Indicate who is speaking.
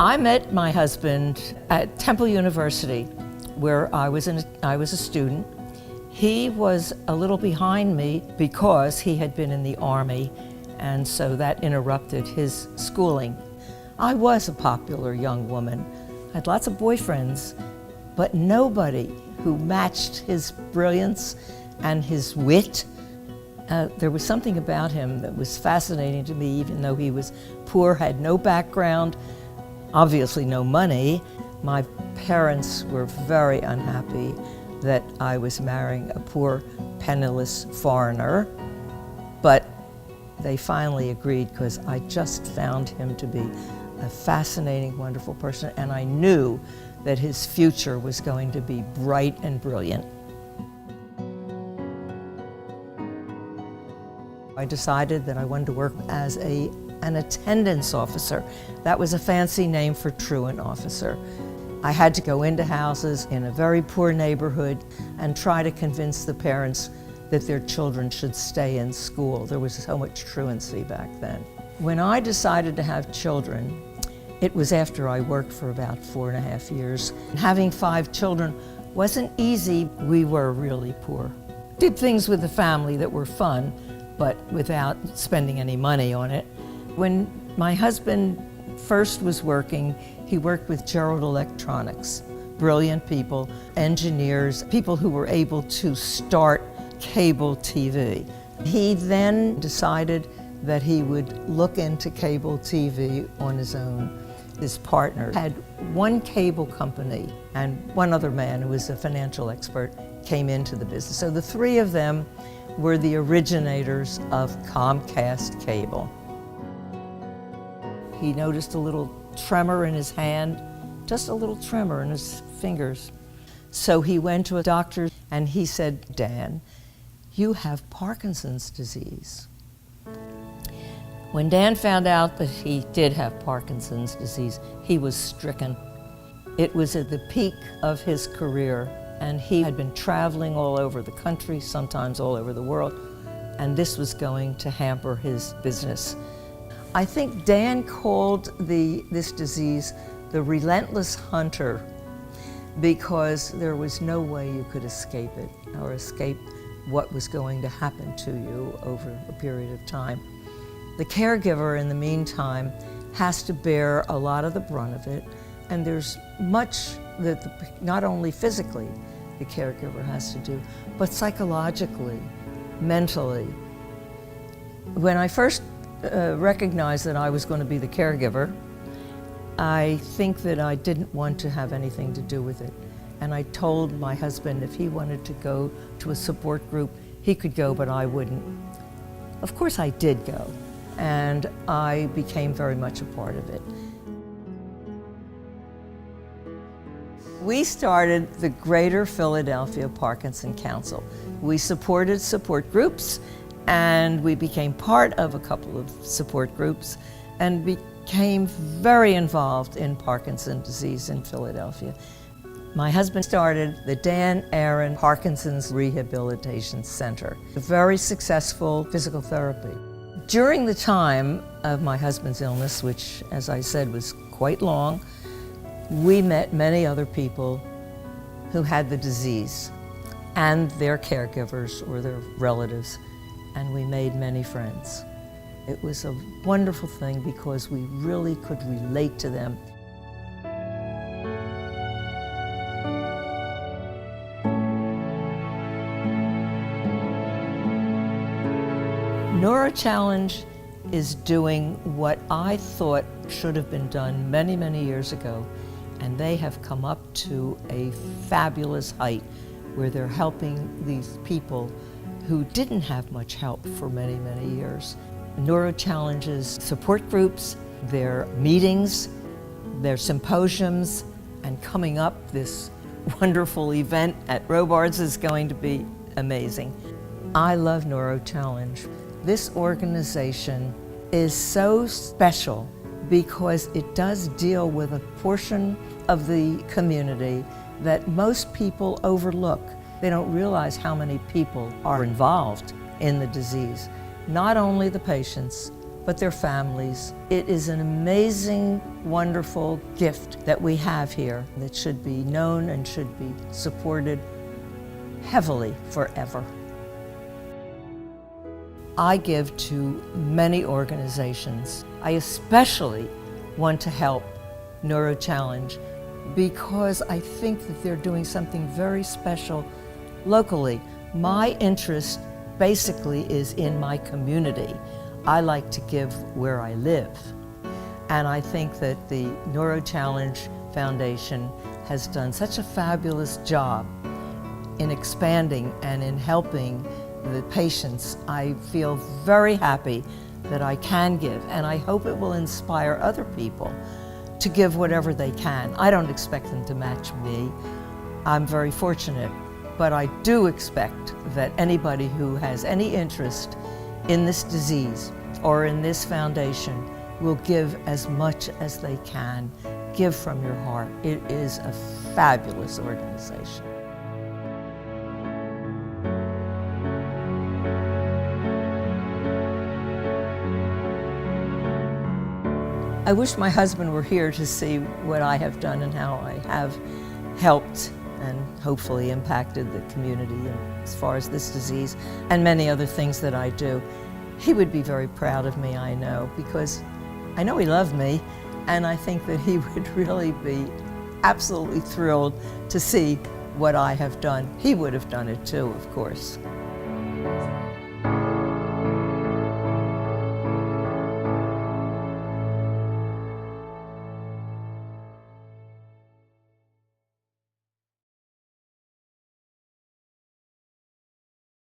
Speaker 1: I met my husband at Temple University, where I was a student. He was a little behind me because he had been in the Army, and so that interrupted his schooling. I was a popular young woman. I had lots of boyfriends, but nobody who matched his brilliance and his wit. There was something about him that was fascinating to me, even though he was poor, had no background, obviously no money. My parents were very unhappy that I was marrying a poor, penniless foreigner, but they finally agreed because I just found him to be a fascinating, wonderful person, and I knew that his future was going to be bright and brilliant. I decided that I wanted to work as an attendance officer. That was a fancy name for truant officer. I had to go into houses in a very poor neighborhood and try to convince the parents that their children should stay in school. There was so much truancy back then. When I decided to have children, it was after I worked for about 4.5 years. Having 5 children wasn't easy. We were really poor. Did things with the family that were fun, but without spending any money on it. When my husband first was working, he worked with Gerri Electronics. Brilliant people, engineers, people who were able to start cable TV. He then decided that he would look into cable TV on his own. His partner had one cable company, and one other man who was a financial expert came into the business. So the 3 of them were the originators of Comcast cable. He noticed a little tremor in his hand, just a little tremor in his fingers. So he went to a doctor and he said, "Dan, you have Parkinson's disease." When Dan found out that he did have Parkinson's disease, he was stricken. It was at the peak of his career, and he had been traveling all over the country, sometimes all over the world, and this was going to hamper his business. I think Dan called this disease the relentless hunter because there was no way you could escape it or escape what was going to happen to you over a period of time. The caregiver, in the meantime, has to bear a lot of the brunt of it, and there's much that not only physically the caregiver has to do, but psychologically, mentally. When I first recognized that I was going to be the caregiver, I think that I didn't want to have anything to do with it. And I told my husband if he wanted to go to a support group, he could go, but I wouldn't. Of course I did go, and I became very much a part of it. We started the Greater Philadelphia Parkinson Council. We supported support groups, and we became part of a couple of support groups and became very involved in Parkinson's disease in Philadelphia. My husband started the Dan Aaron Parkinson's Rehabilitation Center, a very successful physical therapy. During the time of my husband's illness, which, as I said, was quite long, we met many other people who had the disease and their caregivers or their relatives, and we made many friends. It was a wonderful thing because we really could relate to them. Neuro Challenge is doing what I thought should have been done many, many years ago, and they have come up to a fabulous height where they're helping these people who didn't have much help for many, many years. Neuro Challenge's support groups, their meetings, their symposiums, and coming up, this wonderful event at Robards is going to be amazing. I love Neuro Challenge. This organization is so special because it does deal with a portion of the community that most people overlook. They don't realize how many people are involved in the disease. Not only the patients, but their families. It is an amazing, wonderful gift that we have here that should be known and should be supported heavily forever. I give to many organizations. I especially want to help Neuro Challenge because I think that they're doing something very special locally. My interest basically is in my community. I like to give where I live. And I think that the Neuro Challenge Foundation has done such a fabulous job in expanding and in helping the patients. I feel very happy that I can give, and I hope it will inspire other people to give whatever they can. I don't expect them to match me. I'm very fortunate, but I do expect that anybody who has any interest in this disease or in this foundation will give as much as they can. Give from your heart. It is a fabulous organization. I wish my husband were here to see what I have done and how I have helped and hopefully impacted the community as far as this disease and many other things that I do. He would be very proud of me, I know, because I know he loved me, and I think that he would really be absolutely thrilled to see what I have done. He would have done it too, of course.